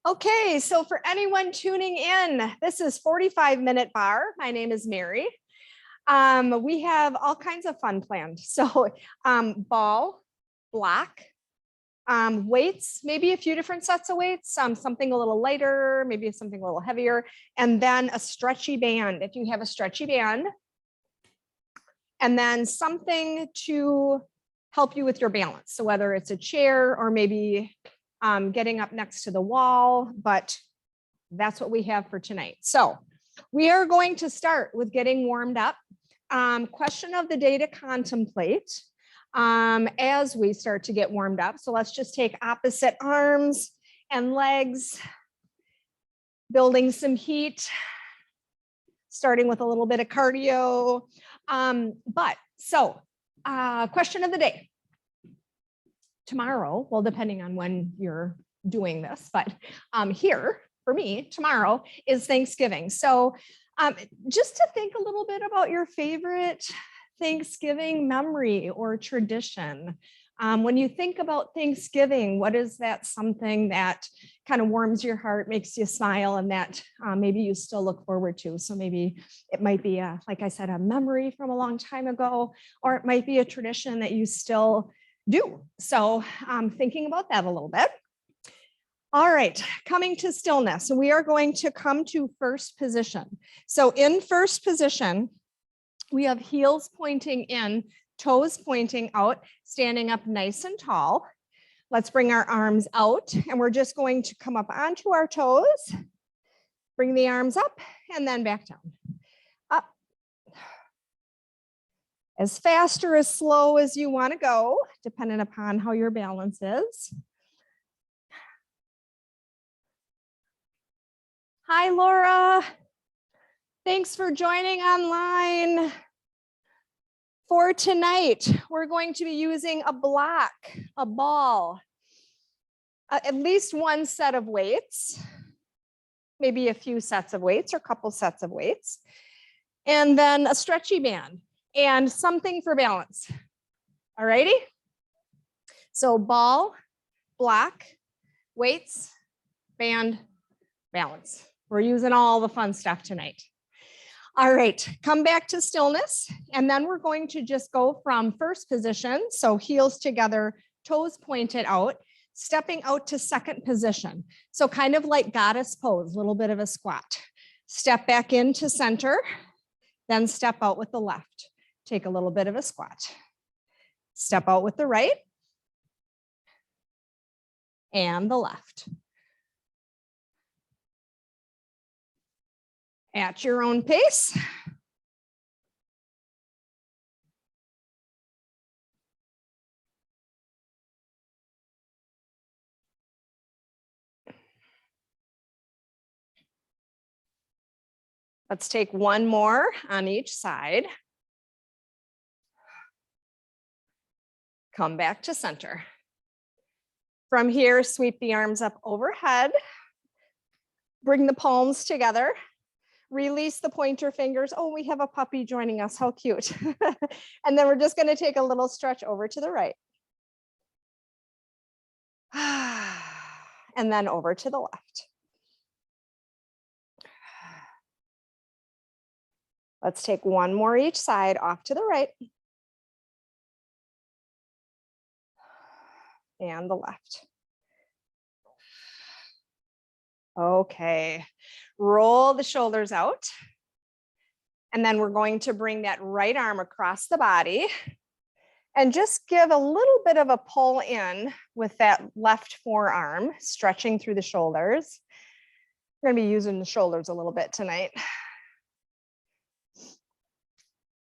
Okay, so for anyone tuning in, this is 45-minute barre. My name is Mary. We have all kinds of fun planned. So ball, block, weights, maybe a few different sets of weights, something a little lighter, maybe something a little heavier, and then a stretchy band, if you have a stretchy band, and then something to help you with your balance. So whether it's a chair or maybe getting up next to the wall, but that's what we have for tonight. So we are going to start with getting warmed up. Question of the day to contemplate as we start to get warmed up. So let's just take opposite arms and legs, building some heat, starting with a little bit of cardio. Question of the day. Tomorrow, well, depending on when you're doing this, but here for me, tomorrow is Thanksgiving. So just to think a little bit about your favorite Thanksgiving memory or tradition. When you think about Thanksgiving, what is that something that kind of warms your heart, makes you smile, and that maybe you still look forward to? So maybe it might be, like I said, a memory from a long time ago, or it might be a tradition that you still do. So thinking about that a little bit. All right, coming to stillness. So we are going to come to first position. So in first position, we have heels pointing in, toes pointing out, standing up nice and tall. Let's bring our arms out, and we're just going to come up onto our toes, bring the arms up, and then back down. Up. As fast or as slow as you want to go, depending upon how your balance is. Hi, Laura. Thanks for joining online. For tonight, we're going to be using a block, a ball, at least one set of weights, maybe a few sets of weights or a couple sets of weights, and then a stretchy band and something for balance. All righty? So ball, block, weights, band, balance. We're using all the fun stuff tonight. All right, come back to stillness, and then we're going to just go from first position, so heels together, toes pointed out, stepping out to second position. So kind of like goddess pose, a little bit of a squat. Step back into center, then step out with the left. Take a little bit of a squat. Step out with the right and the left. At your own pace. Let's take one more on each side. Come back to center. From here, sweep the arms up overhead. Bring the palms together. Release the pointer fingers. Oh, we have a puppy joining us. How cute. And then we're just going to take a little stretch over to the right. And then over to the left. Let's take one more each side, off to the right. And the left. Okay, roll the shoulders out. And then we're going to bring that right arm across the body and just give a little bit of a pull in with that left forearm, stretching through the shoulders. We're going to be using the shoulders a little bit tonight.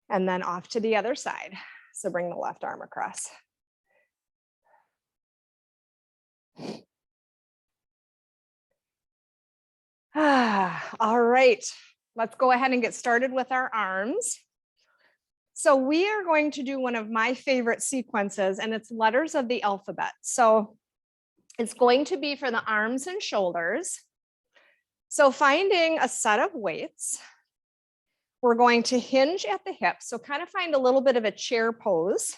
And then off to the other side. So bring the left arm across. All right, let's go ahead and get started with our arms. So we are going to do one of my favorite sequences, and it's letters of the alphabet. So it's going to be for the arms and shoulders. So finding a set of weights, we're going to hinge at the hips. So kind of find a little bit of a chair pose.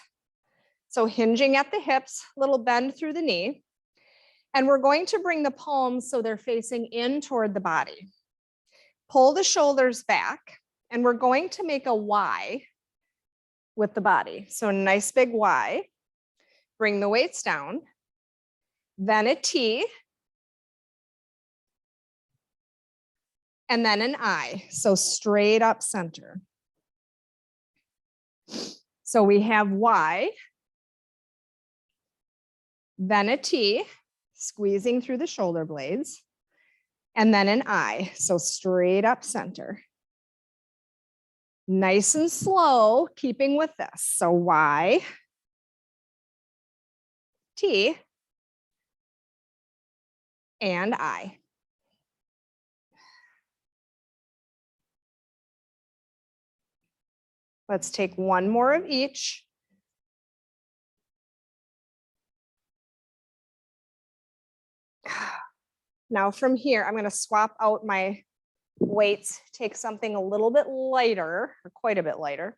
So hinging at the hips, little bend through the knee. And we're going to bring the palms so they're facing in toward the body. Pull the shoulders back, and we're going to make a Y with the body. So a nice big Y. Bring the weights down, then a T, and then an I. So straight up center. So we have Y, then a T, squeezing through the shoulder blades, and then an I. So straight up center. Nice and slow, keeping with this. So Y, T, and I. Let's take one more of each. Now from here, I'm going to swap out my weights, take something a little bit lighter, or quite a bit lighter.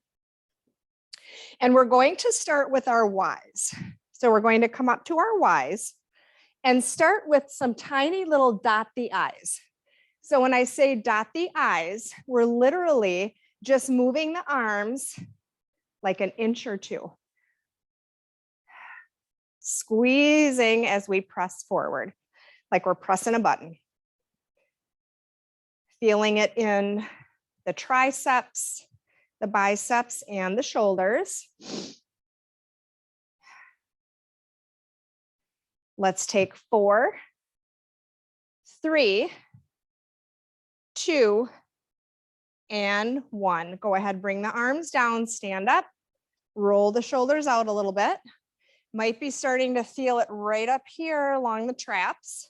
And we're going to start with our Ys. So we're going to come up to our Ys and start with some tiny little dot the I's. So when I say dot the I's, we're literally just moving the arms like an inch or two. Squeezing as we press forward, like we're pressing a button. Feeling it in the triceps, the biceps, and the shoulders. Let's take 4, 3, 2, and 1. Go ahead, bring the arms down, stand up, roll the shoulders out a little bit. Might be starting to feel it right up here along the traps.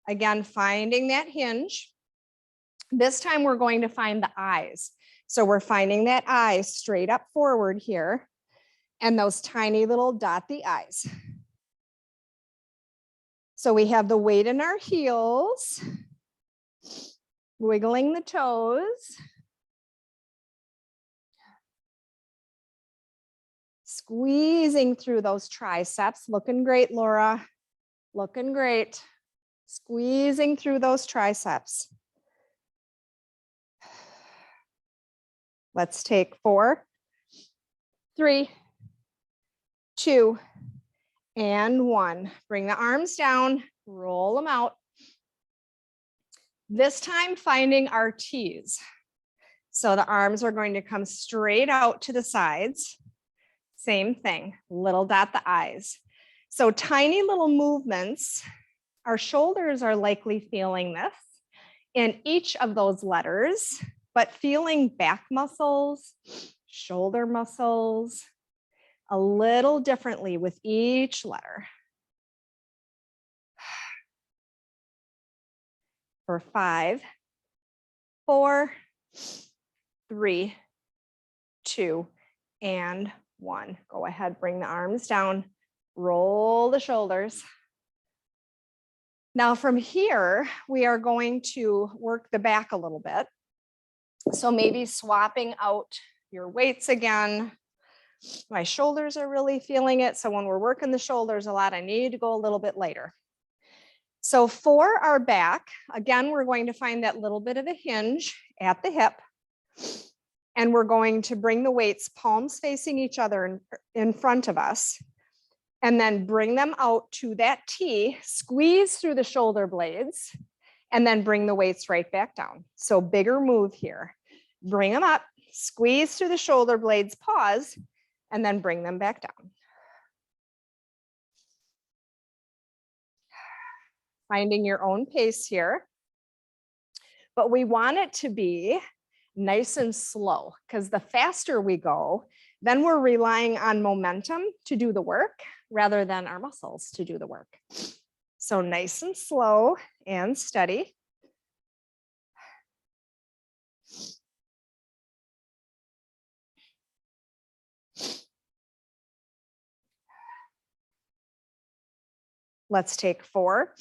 Again, finding that hinge. This time we're going to find the eyes. So we're finding that eye straight up forward here, and those tiny little dot the eyes. So we have the weight in our heels, wiggling the toes. Squeezing through those triceps. Looking great, Laura. Looking great. Squeezing through those triceps. Let's take 4, 3, 2, and 1. Bring the arms down, roll them out. This time finding our T's. So the arms are going to come straight out to the sides. Same thing, little dot the eyes. So tiny little movements. Our shoulders are likely feeling this in each of those letters, but feeling back muscles, shoulder muscles, a little differently with each letter. For 5, 4, 3, 2, and 1. Go ahead, bring the arms down, roll the shoulders. Now from here, we are going to work the back a little bit. So maybe swapping out your weights again. My shoulders are really feeling it. So when we're working the shoulders a lot, I need to go a little bit lighter. So for our back, again, we're going to find that little bit of a hinge at the hip. And we're going to bring the weights palms facing each other in front of us. And then bring them out to that T, squeeze through the shoulder blades, and then bring the weights right back down. So bigger move here. Bring them up, squeeze through the shoulder blades, pause, and then bring them back down. Finding your own pace here. But we want it to be nice and slow, because the faster we go, then we're relying on momentum to do the work rather than our muscles to do the work. So nice and slow and steady. Let's take 4,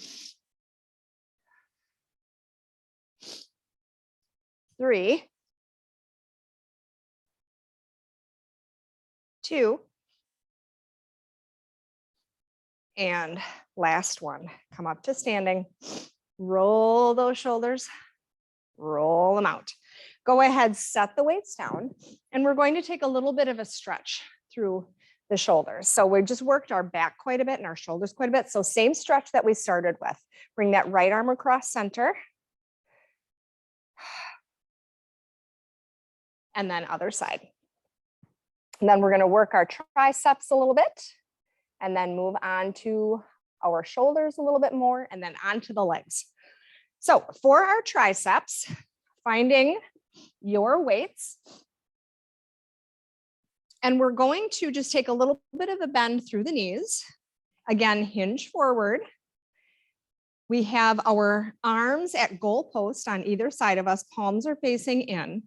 3, 2, And last one, come up to standing, roll those shoulders, roll them out. Go ahead, set the weights down, and we're going to take a little bit of a stretch through the shoulders. So we just worked our back quite a bit and our shoulders quite a bit. So same stretch that we started with. Bring that right arm across center. And then other side. And then we're going to work our triceps a little bit and then move on to our shoulders a little bit more and then onto the legs. So for our triceps, finding your weights. And we're going to just take a little bit of a bend through the knees. Again, hinge forward. We have our arms at goal post on either side of us, palms are facing in.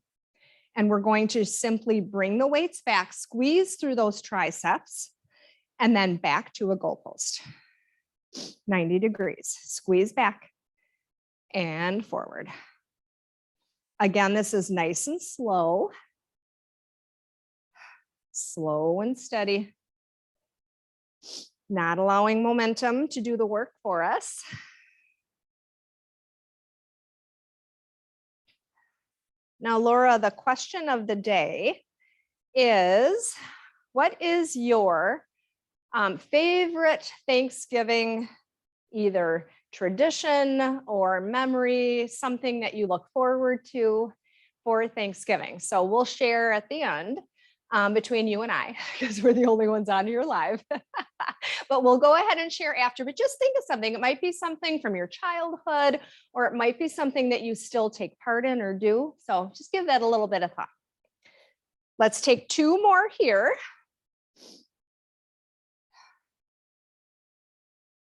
And we're going to simply bring the weights back, squeeze through those triceps, and then back to a goal post. 90 degrees, squeeze back and forward. Again, this is nice and slow. Slow and steady. Not allowing momentum to do the work for us. Now, Laura, the question of the day is, what is your favorite Thanksgiving, either tradition or memory, something that you look forward to for Thanksgiving? So we'll share at the end between you and I, because we're the only ones on here live. But we'll go ahead and share after, but just think of something. It might be something from your childhood, or it might be something that you still take part in or do. So just give that a little bit of thought. Let's take two more here.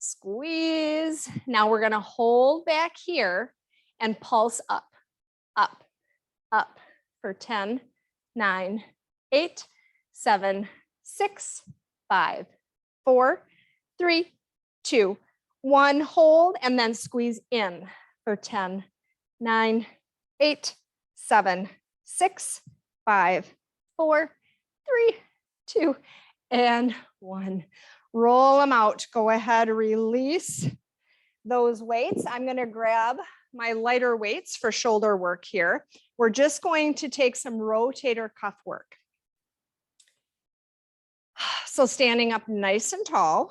Squeeze. Now we're going to hold back here and pulse up, up, up for 10, 9, 8, 7, 6, 5, 4, 3, 2, 1. Hold and then squeeze in for 10, 9, 8, 7, 6, 5, 4, 3, 2, and 1. Roll them out. Go ahead, release those weights. I'm going to grab my lighter weights for shoulder work here. We're just going to take some rotator cuff work. So standing up nice and tall,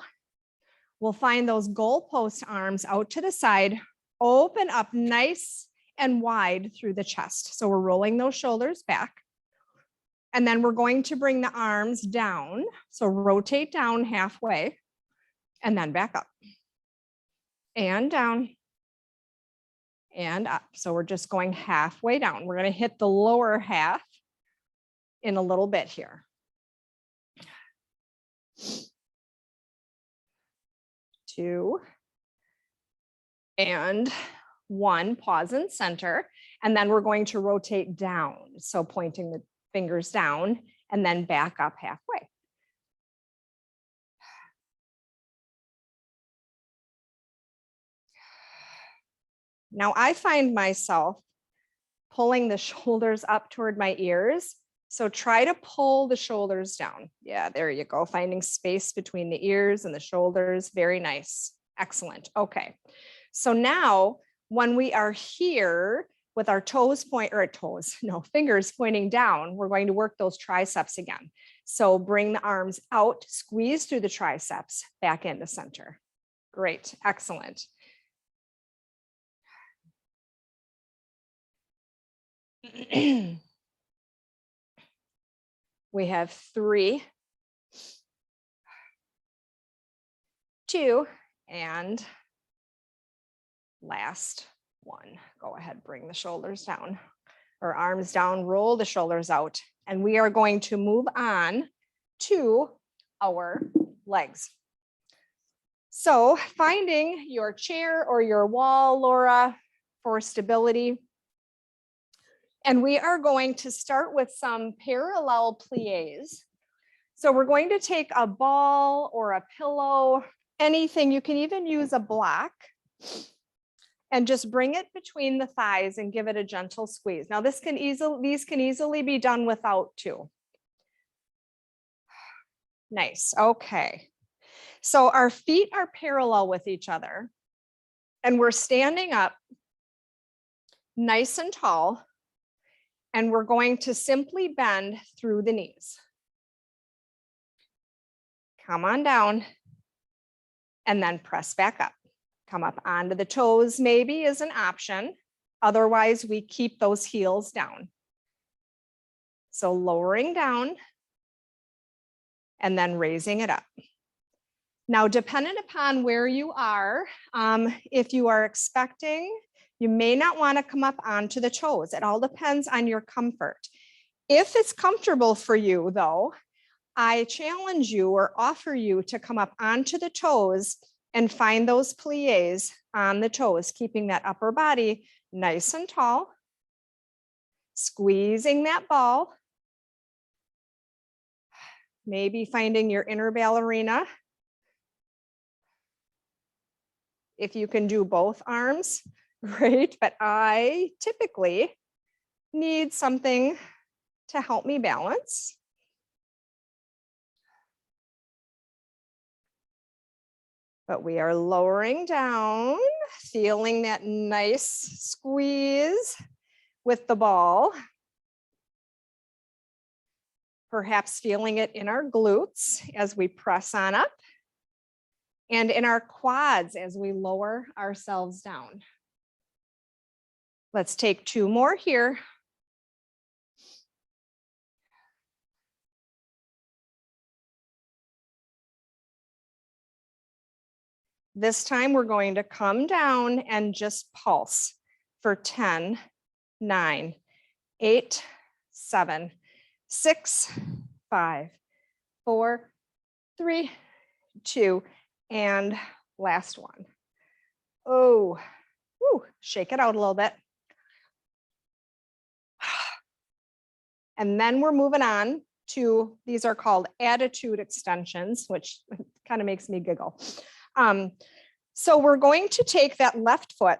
we'll find those goalpost arms out to the side, open up nice and wide through the chest. So we're rolling those shoulders back. And then we're going to bring the arms down. So rotate down halfway and then back up and down and up. So we're just going halfway down. We're going to hit the lower half in a little bit here. 2 and 1. Pause in center. And then we're going to rotate down. So pointing the fingers down and then back up halfway. Now I find myself pulling the shoulders up toward my ears. So try to pull the shoulders down. Yeah, there you go. Finding space between the ears and the shoulders. Very nice. Excellent. Okay. So now when we are here with our fingers pointing down, we're going to work those triceps again. So bring the arms out, squeeze through the triceps, back into center. Great. Excellent. We have 3, 2, and last 1. Go ahead, bring the shoulders down or arms down, roll the shoulders out. And we are going to move on to our legs. So finding your chair or your wall, Laura, for stability. And we are going to start with some parallel plies. So we're going to take a ball or a pillow, anything. You can even use a block and just bring it between the thighs and give it a gentle squeeze. Now these can easily be done without too. Nice. Okay. So our feet are parallel with each other, and we're standing up nice and tall, and we're going to simply bend through the knees. Come on down, and then press back up. Come up onto the toes maybe is an option. Otherwise, we keep those heels down. So lowering down and then raising it up. Now, dependent upon where you are, if you are expecting, you may not want to come up onto the toes. It all depends on your comfort. If it's comfortable for you, though, I challenge you or offer you to come up onto the toes and find those plies on the toes, keeping that upper body nice and tall, squeezing that ball, maybe finding your inner ballerina. If you can do both arms, great, but I typically need something to help me balance. But we are lowering down, feeling that nice squeeze with the ball. Perhaps feeling it in our glutes as we press on up, and in our quads as we lower ourselves down. Let's take 2 more here. This time we're going to come down and just pulse for 10, 9, 8, 7, 6, 5, 4, 3, 2, and last one. Oh, whew, shake it out a little bit. And then we're moving on to, these are called attitude extensions, which kind of makes me giggle. So we're going to take that left foot.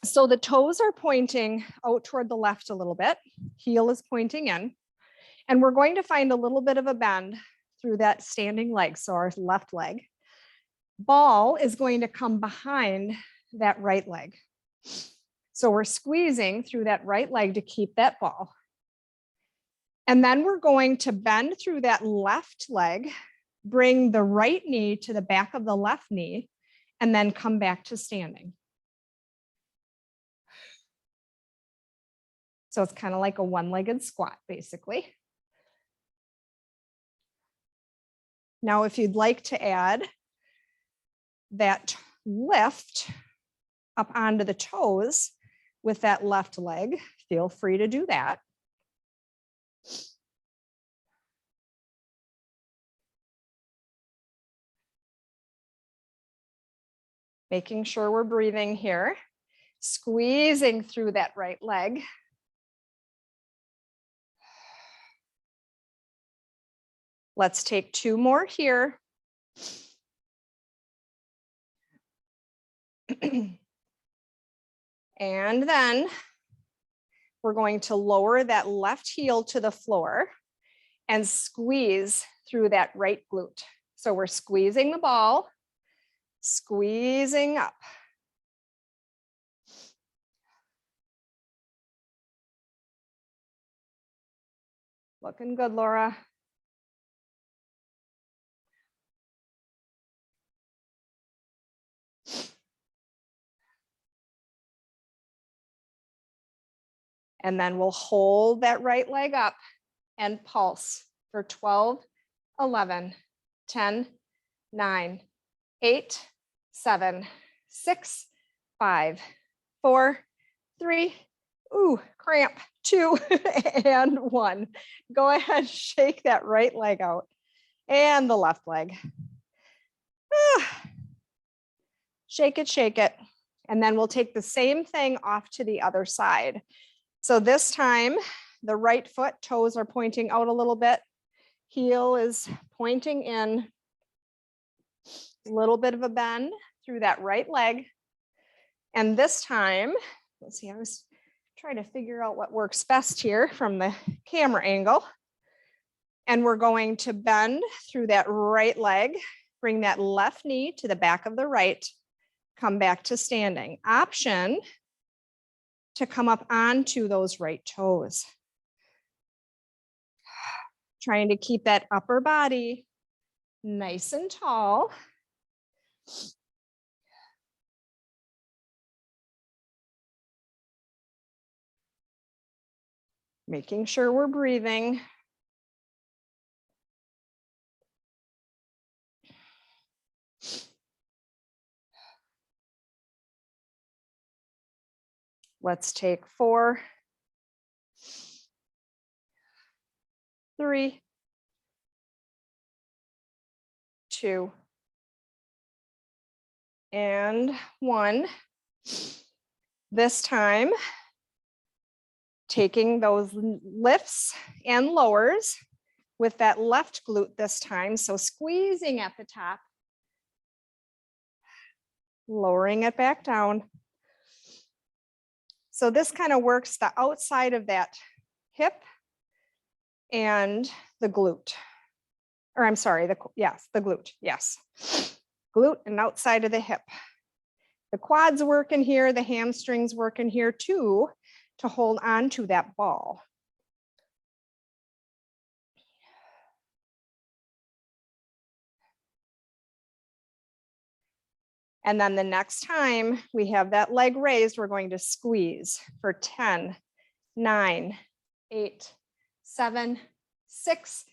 So the toes are pointing out toward the left a little bit. Heel is pointing in. And we're going to find a little bit of a bend through that standing leg, so our left leg. Ball is going to come behind that right leg. So we're squeezing through that right leg to keep that ball. And then we're going to bend through that left leg, bring the right knee to the back of the left knee, and then come back to standing. So it's kind of like a one-legged squat, basically. Now, if you'd like to add that lift up onto the toes with that left leg, feel free to do that. Making sure we're breathing here, squeezing through that right leg. Let's take 2 more here. And then we're going to lower that left heel to the floor and squeeze through that right glute. So we're squeezing the ball, squeezing up. Looking good, Laura. And then we'll hold that right leg up and pulse for 12, 11, 10, 9, 8, 7, 6, 5, 4, 3, ooh, cramp, 2, and 1. Go ahead, shake that right leg out and the left leg. Shake it. And then we'll take the same thing off to the other side. So this time, the right foot, toes are pointing out a little bit. Heel is pointing in. A little bit of a bend through that right leg. And this time, let's see, I was trying to figure out what works best here from the camera angle. And we're going to bend through that right leg bring that left knee to the back of the right, come back to standing. Option to come up onto those right toes. Trying to keep that upper body nice and tall. Making sure we're breathing. Let's take 4, 3, 2, and 1. This time, taking those lifts and lowers with that left glute this time. So squeezing at the top, lowering it back down. So this kind of works the outside of that hip and the glute. Or I'm sorry, the glute, yes. Glute and outside of the hip. The quads work in here, the hamstrings work in here too, to hold on to that ball. And then the next time we have that leg raised, we're going to squeeze for 10, 9, 8, 7, 6,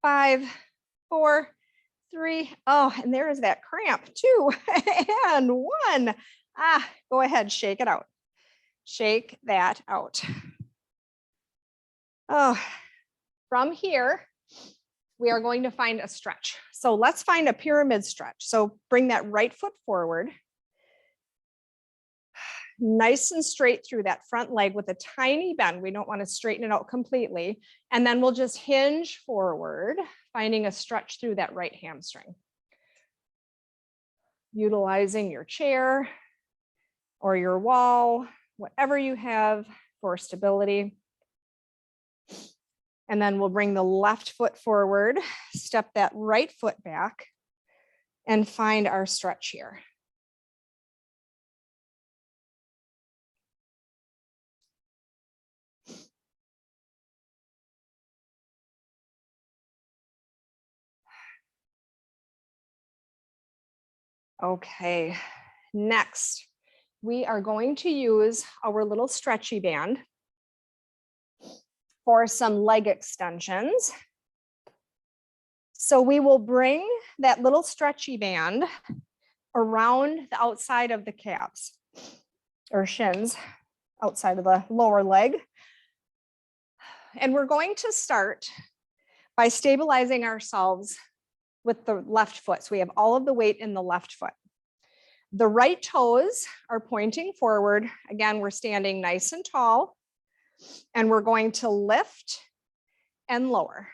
5, 4, 3. Oh, and there is that cramp, 2 and 1. Go ahead, shake it out. Shake that out. Oh, from here, we are going to find a stretch. So let's find a pyramid stretch. So bring that right foot forward. Nice and straight through that front leg with a tiny bend. We don't want to straighten it out completely. And then we'll just hinge forward, finding a stretch through that right hamstring. Utilizing your chair or your wall, whatever you have for stability. And then we'll bring the left foot forward, step that right foot back, and find our stretch here. Okay, next, we are going to use our little stretchy band for some leg extensions. So we will bring that little stretchy band around the outside of the calves or shins, outside of the lower leg. And we're going to start by stabilizing ourselves with the left foot. So we have all of the weight in the left foot. The right toes are pointing forward. Again, we're standing nice and tall. And we're going to lift and lower.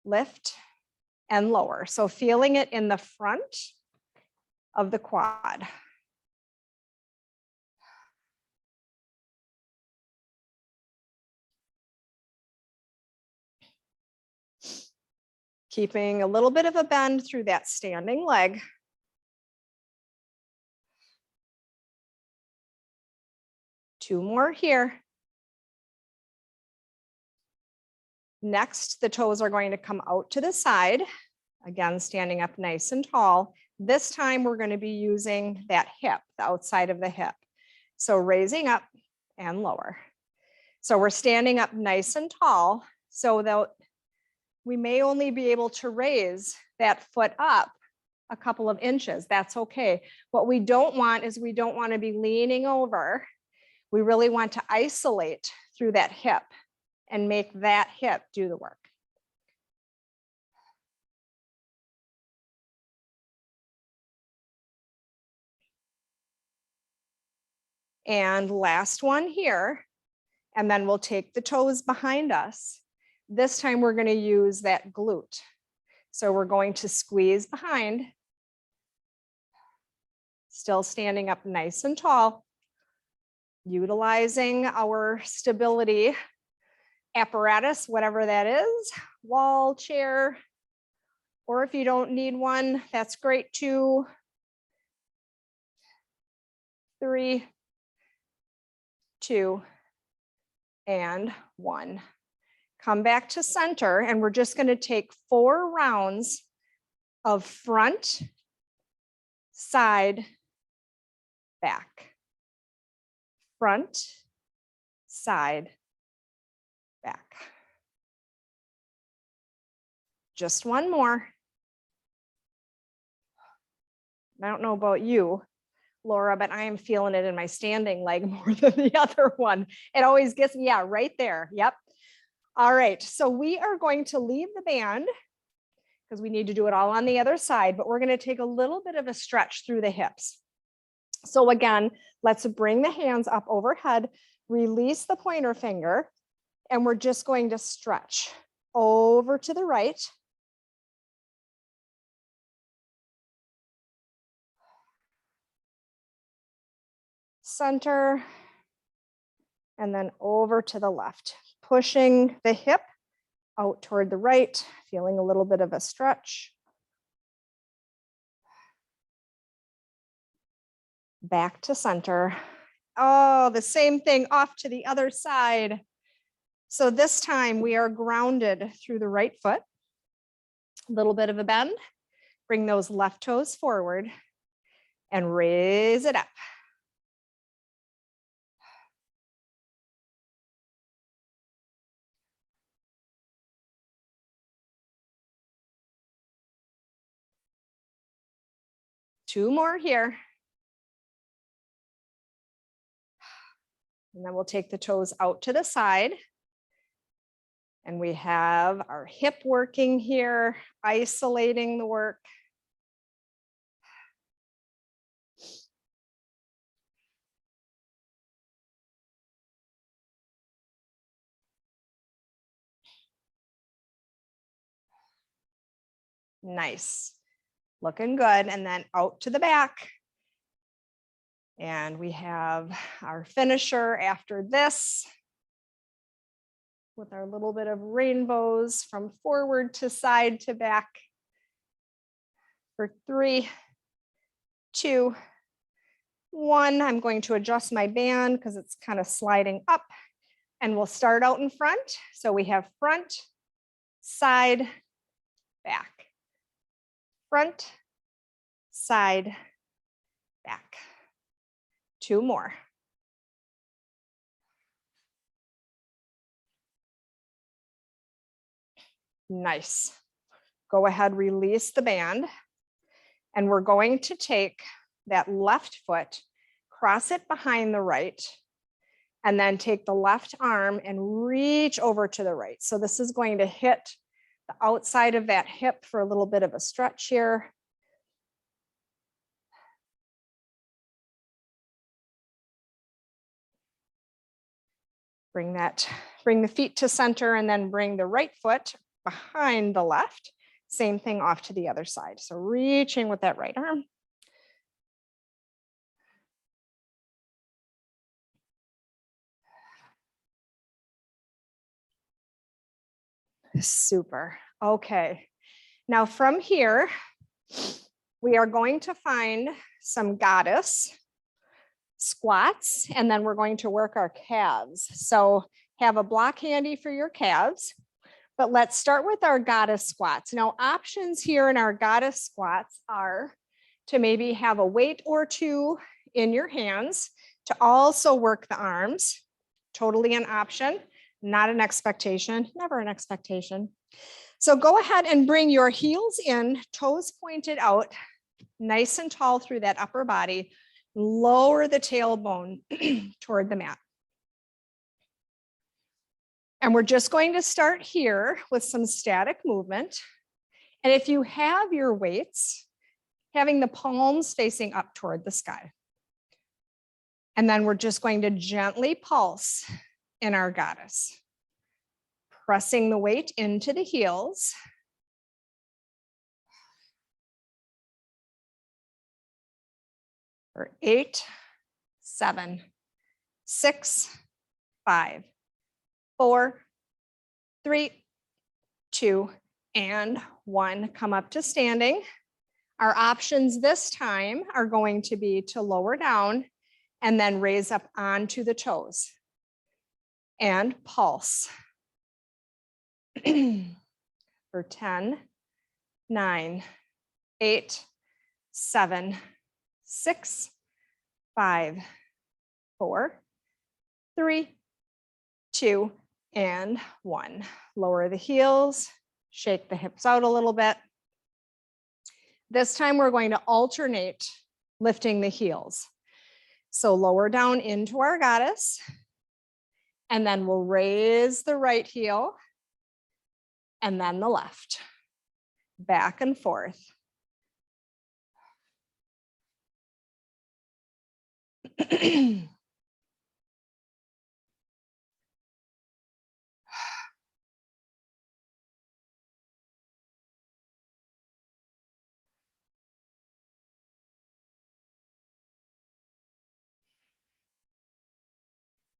Lift and lower. So feeling it in the front of the quad. Keeping a little bit of a bend through that standing leg. Two more here. Next, the toes are going to come out to the side. Again, standing up nice and tall. This time we're going to be using that hip, the outside of the hip. So raising up and lower. So we're standing up nice and tall so that we may only be able to raise that foot up a couple of inches. That's okay. What we don't want is we don't want to be leaning over. We really want to isolate through that hip and make that hip do the work. And last one here, and then we'll take the toes behind us. This time we're going to use that glute. So we're going to squeeze behind, still standing up nice and tall, utilizing our stability apparatus, whatever that is, wall, chair, Or if you don't need one, that's great too. 3, 2, and 1. Come back to center, and we're just going to take 4 rounds of front, side, back. Front, side, back. Just one more. I don't know about you, Laura, but I am feeling it in my standing leg more than the other one. It always gets me, yeah, right there. Yep. All right, so we are going to leave the band because we need to do it all on the other side, but we're going to take a little bit of a stretch through the hips. So again, let's bring the hands up overhead, release the pointer finger, and we're just going to stretch over to the right. Center, and then over to the left, pushing the hip out toward the right, feeling a little bit of a stretch. Back to center. Oh, the same thing off to the other side. So this time we are grounded through the right foot. A little bit of a bend. Bring those left toes forward and raise it up. Two more here. And then we'll take the toes out to the side. And we have our hip working here, isolating the work. Nice. Looking good. And then out to the back. And we have our finisher after this with our little bit of rainbows from forward to side to back for 3, 2, 1. I'm going to adjust my band because it's kind of sliding up, and we'll start out in front. So we have front, side, back, front, side, back. 2 more. Nice. Go ahead, release the band. And we're going to take that left foot, cross it behind the right, and then take the left arm and reach over to the right. So this is going to hit the outside of that hip for a little bit of a stretch here. Bring the feet to center, and then bring the right foot behind the left. Same thing off to the other side. So reaching with that right arm. Super. Okay. Now from here, we are going to find some goddess squats, and then we're going to work our calves. So have a block handy for your calves, but let's start with our goddess squats. Now, options here in our goddess squats are to maybe have a weight or two in your hands to also work the arms. Totally an option, not an expectation, never an expectation. So go ahead and bring your heels in, toes pointed out, nice and tall through that upper body. Lower the tailbone toward the mat. And we're just going to start here with some static movement. And if you have your weights, having the palms facing up toward the sky. And then we're just going to gently pulse in our goddess. Pressing the weight into the heels. For 8, 7, 6, 5, 4, 3, 2, and 1. Come up to standing. Our options this time are going to be to lower down and then raise up onto the toes and pulse. For 10, 9, 8, 7, 6, 5, 4, 3, 2, and 1. Lower the heels, shake the hips out a little bit. This time we're going to alternate lifting the heels. So lower down into our goddess, and then we'll raise the right heel and then the left, back and forth.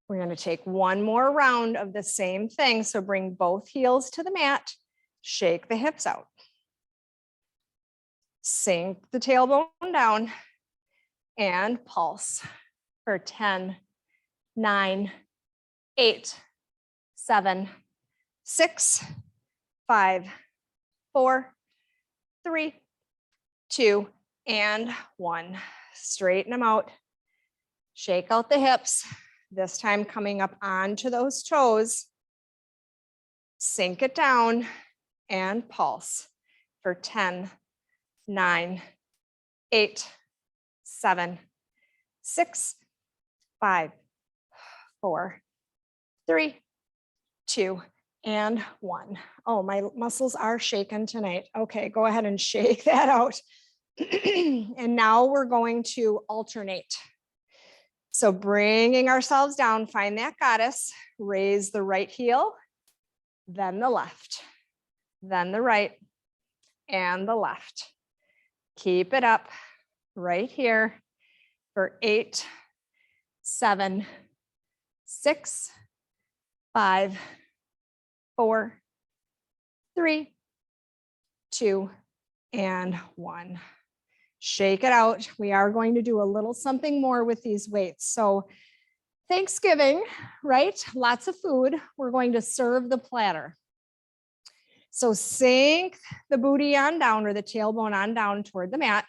We're going to take one more round of the same thing. So bring both heels to the mat, shake the hips out. Sink the tailbone down and pulse for 10, 9, 8, 7, 6, 5, 4, 3, 2, and 1. Straighten them out. Shake out the hips. This time coming up onto those toes. Sink it down and pulse for 10, 9, 8, 7, 6, 5, 4, 3, 2, and 1. Oh, my muscles are shaking tonight. Okay, go ahead and shake that out. And now we're going to alternate. So bringing ourselves down, find that goddess, raise the right heel, then the left, then the right, and the left. Keep it up right here for 8, 7, 6, 5, 4, 3, 2, and 1. Shake it out. We are going to do a little something more with these weights. So Thanksgiving, right? Lots of food. We're going to serve the platter. So sink the booty on down or the tailbone on down toward the mat.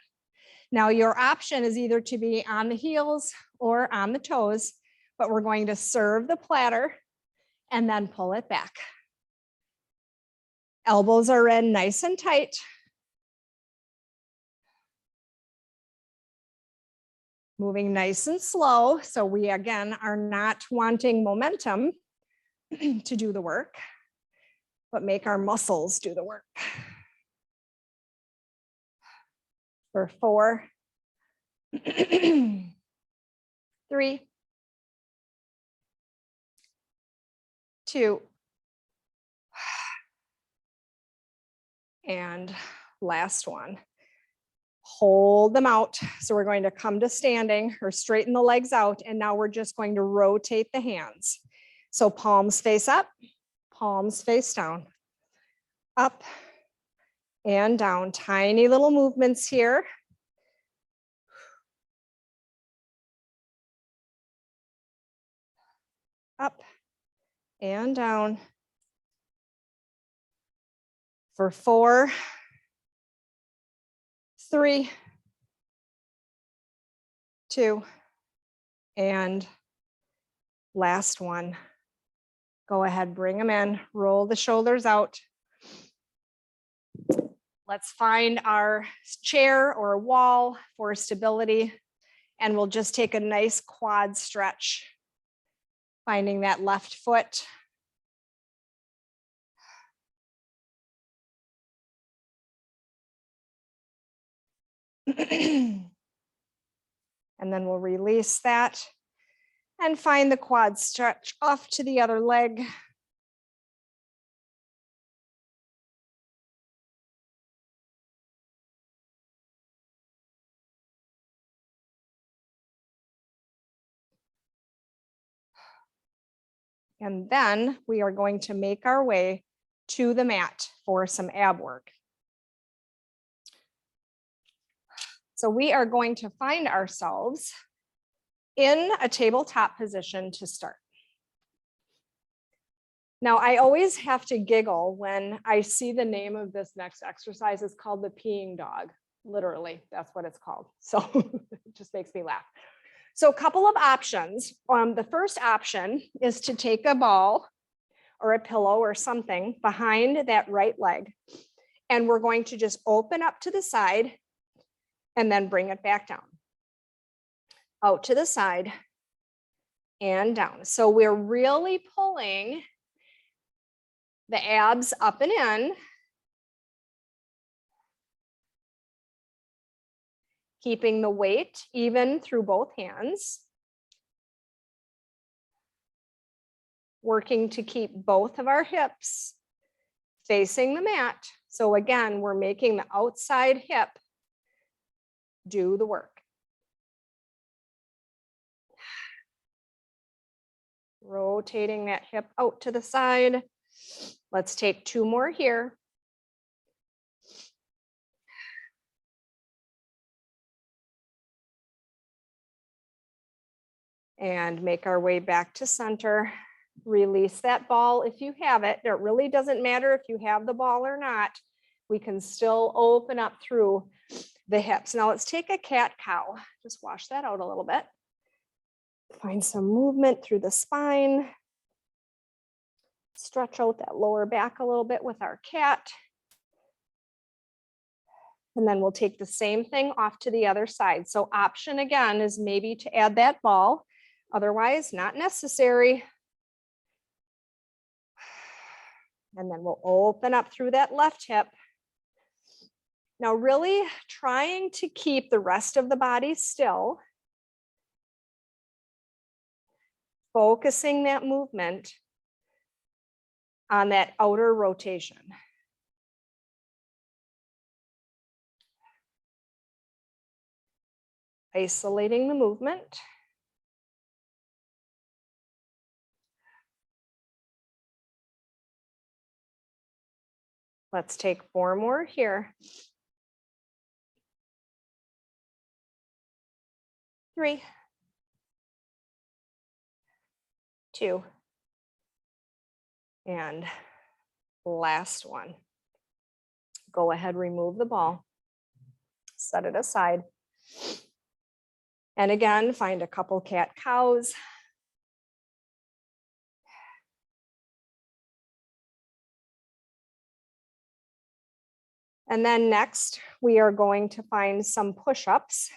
Now your option is either to be on the heels or on the toes, but we're going to serve the platter and then pull it back. Elbows are in nice and tight. Moving nice and slow. So we, again, are not wanting momentum to do the work, but make our muscles do the work. For 4, 3, 2, and last one. Hold them out. So we're going to come to standing or straighten the legs out. And now we're just going to rotate the hands. So palms face up, palms face down, up and down. Tiny little movements here. Up and down. For 4, 3, 2, and last one. Go ahead, bring them in, roll the shoulders out. Let's find our chair or wall for stability, and we'll just take a nice quad stretch, finding that left foot. And then we'll release that and find the quad stretch off to the other leg. And then we are going to make our way to the mat for some ab work. So we are going to find ourselves in a tabletop position to start. Now, I always have to giggle when I see the name of this next exercise. It's called the peeing dog. Literally, that's what it's called. So it just makes me laugh. So a couple of options. The first option is to take a ball or a pillow or something behind that right leg. And we're going to just open up to the side and then bring it back down. Out to the side and down. So we're really pulling the abs up and in, keeping the weight even through both hands, working to keep both of our hips facing the mat. So again, we're making the outside hip do the work. Rotating that hip out to the side. Let's take 2 more here. And make our way back to center. Release that ball if you have it. It really doesn't matter if you have the ball or not. We can still open up through the hips. Now let's take a cat-cow. Just wash that out a little bit. Find some movement through the spine. Stretch out that lower back a little bit with our cat. And then we'll take the same thing off to the other side. So option again is maybe to add that ball. Otherwise, not necessary. And then we'll open up through that left hip. Now really trying to keep the rest of the body still. Focusing that movement on that outer rotation. Isolating the movement. Let's take 4 more here. 3, 2, and last one. Go ahead, remove the ball, set it aside. And again, find a couple cat-cows. And then next, we are going to find some push-ups.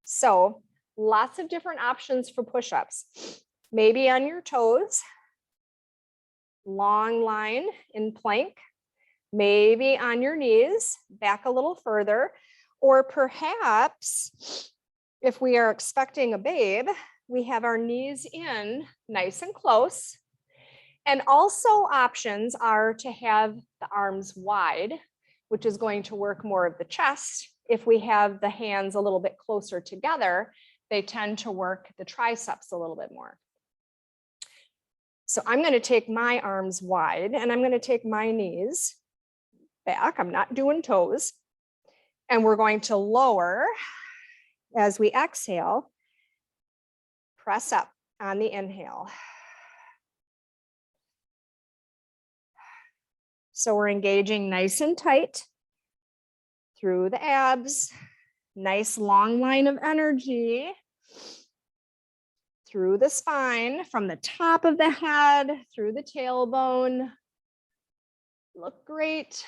So lots of different options for push-ups. Maybe on your toes, long line in plank, maybe on your knees, back a little further, or perhaps if we are expecting a babe, we have our knees in nice and close. And also options are to have the arms wide, which is going to work more of the chest. If we have the hands a little bit closer together, they tend to work the triceps a little bit more. So I'm going to take my arms wide and I'm going to take my knees back. I'm not doing toes. And we're going to lower as we exhale, press up on the inhale. So we're engaging nice and tight through the abs, nice long line of energy through the spine, from the top of the head, through the tailbone. Look great.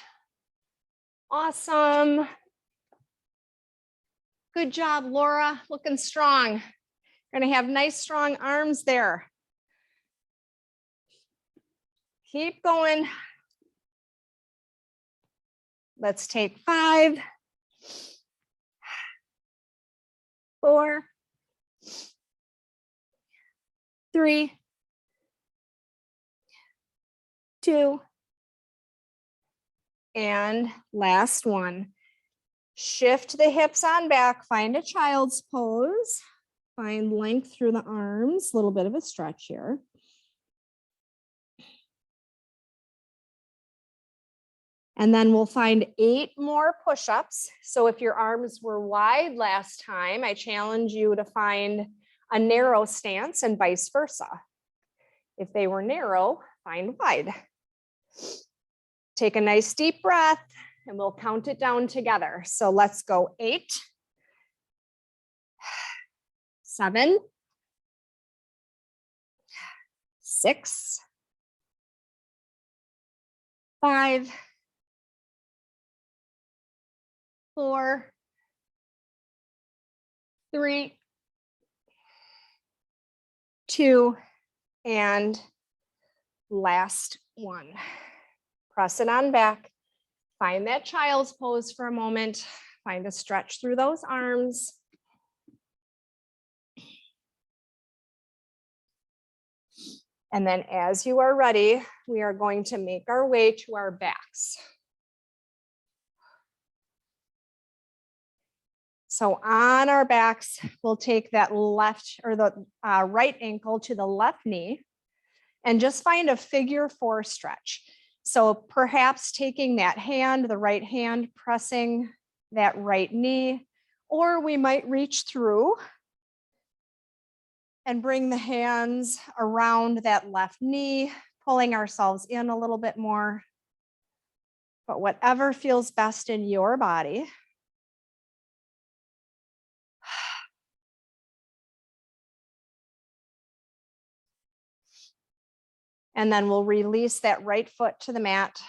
Awesome. Good job, Laura, looking strong. You're gonna have nice, strong arms there. Keep going. Let's take 5, 4, 3, 2, and last one. Shift the hips on back, find a child's pose, find length through the arms, a little bit of a stretch here. And then we'll find 8 more push-ups. So if your arms were wide last time, I challenge you to find a narrow stance and vice versa. If they were narrow, find wide. Take a nice deep breath and we'll count it down together. So let's go 8, 7, 6, 5, 4, 3, 2, and last one. Press it on back. Find that child's pose for a moment. Find a stretch through those arms. And then as you are ready, we are going to make our way to our backs. So on our backs, we'll take that left or the right ankle to the left knee and just find a figure 4 stretch. So perhaps taking that hand, the right hand, pressing that right knee, or we might reach through and bring the hands around that left knee, pulling ourselves in a little bit more. But whatever feels best in your body. And then we'll release that right foot to the mat.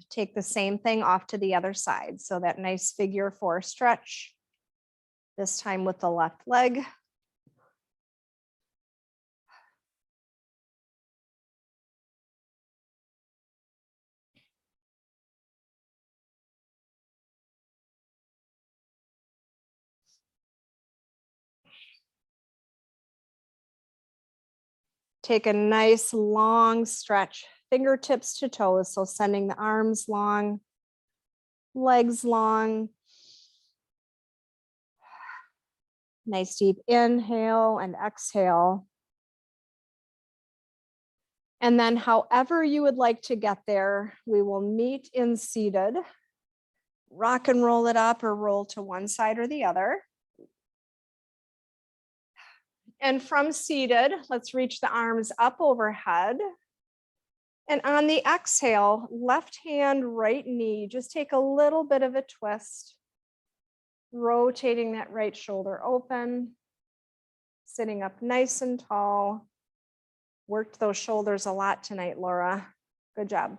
Take the same thing off to the other side. So that nice figure 4 stretch, this time with the left leg. Take a nice long stretch, fingertips to toes. So sending the arms long, legs long. Nice deep inhale and exhale. And then however you would like to get there, we will meet in seated. Rock and roll it up or roll to one side or the other. And from seated, let's reach the arms up overhead. And on the exhale, left hand, right knee, just take a little bit of a twist. Rotating that right shoulder open. Sitting up nice and tall. Worked those shoulders a lot tonight, Laura. Good job.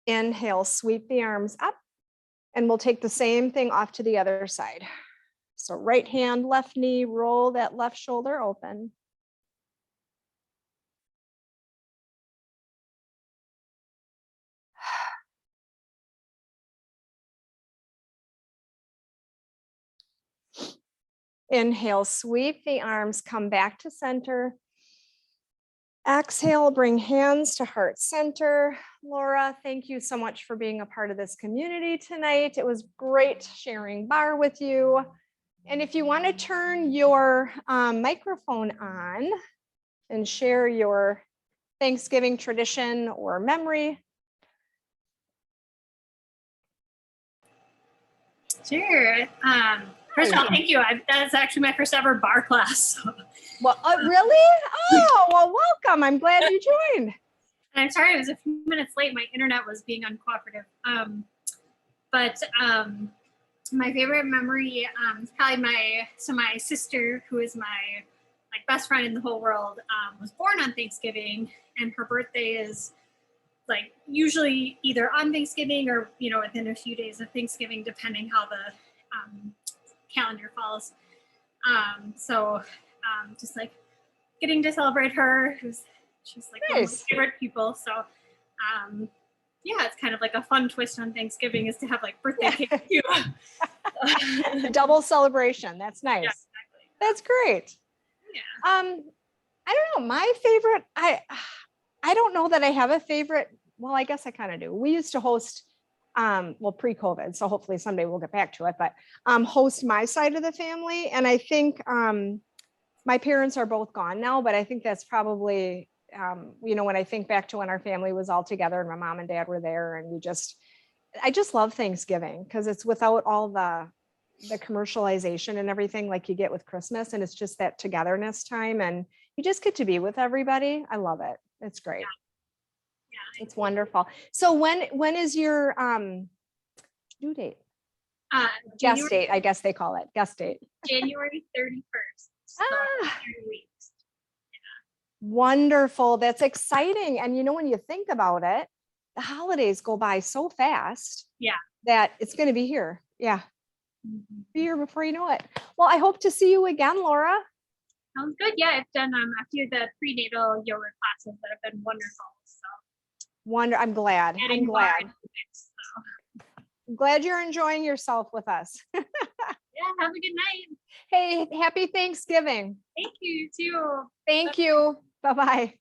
Inhale, sweep the arms up. And we'll take the same thing off to the other side. So right hand, left knee, roll that left shoulder open. Inhale, sweep the arms, come back to center. Exhale, bring hands to heart center. Laura, thank you so much for being a part of this community tonight. It was great sharing barre with you. And if you want to turn your microphone on and share your Thanksgiving tradition or memory. Sure. First of all, thank you. That's actually my first ever barre class. So. Well, really? Oh, well, welcome. I'm glad you joined. And I'm sorry I was a few minutes late. My internet was being uncooperative. But my favorite memory is probably my sister, who is my best friend in the whole world, was born on Thanksgiving, and her birthday is usually either on Thanksgiving or within a few days of Thanksgiving, depending how the calendar falls. So just getting to celebrate her, she's nice. One of my favorite people. So yeah, it's kind of like a fun twist on Thanksgiving is to have birthday cake too. Double celebration. That's nice. Yeah, exactly. That's great. Yeah. I don't know. My favorite, I don't know that I have a favorite. Well, I guess I kind of do. We used to host, well, pre-COVID, so hopefully someday we'll get back to it, but host my side of the family. And I think my parents are both gone now, but I think that's probably when I think back to when our family was all together and my mom and dad were there, and I just love Thanksgiving because it's without all the commercialization and everything like you get with Christmas. And it's just that togetherness time, and you just get to be with everybody. I love it. It's great. Yeah. It's wonderful. So when is your due date? Guest date, I guess they call it guest date. January 31st. So 3 weeks. Wonderful. That's exciting. And when you think about it, the holidays go by so fast. Yeah. That it's going to be here. Yeah. Mm-hmm. Be here before you know it. Well, I hope to see you again, Laura. Sounds good. Yeah, I've done a few of the prenatal yoga classes that have been wonderful. So I'm glad. I'm glad. I'm glad you're enjoying yourself with us. Yeah, have a good night. Hey, happy Thanksgiving. Thank you too. Thank you. Bye-bye.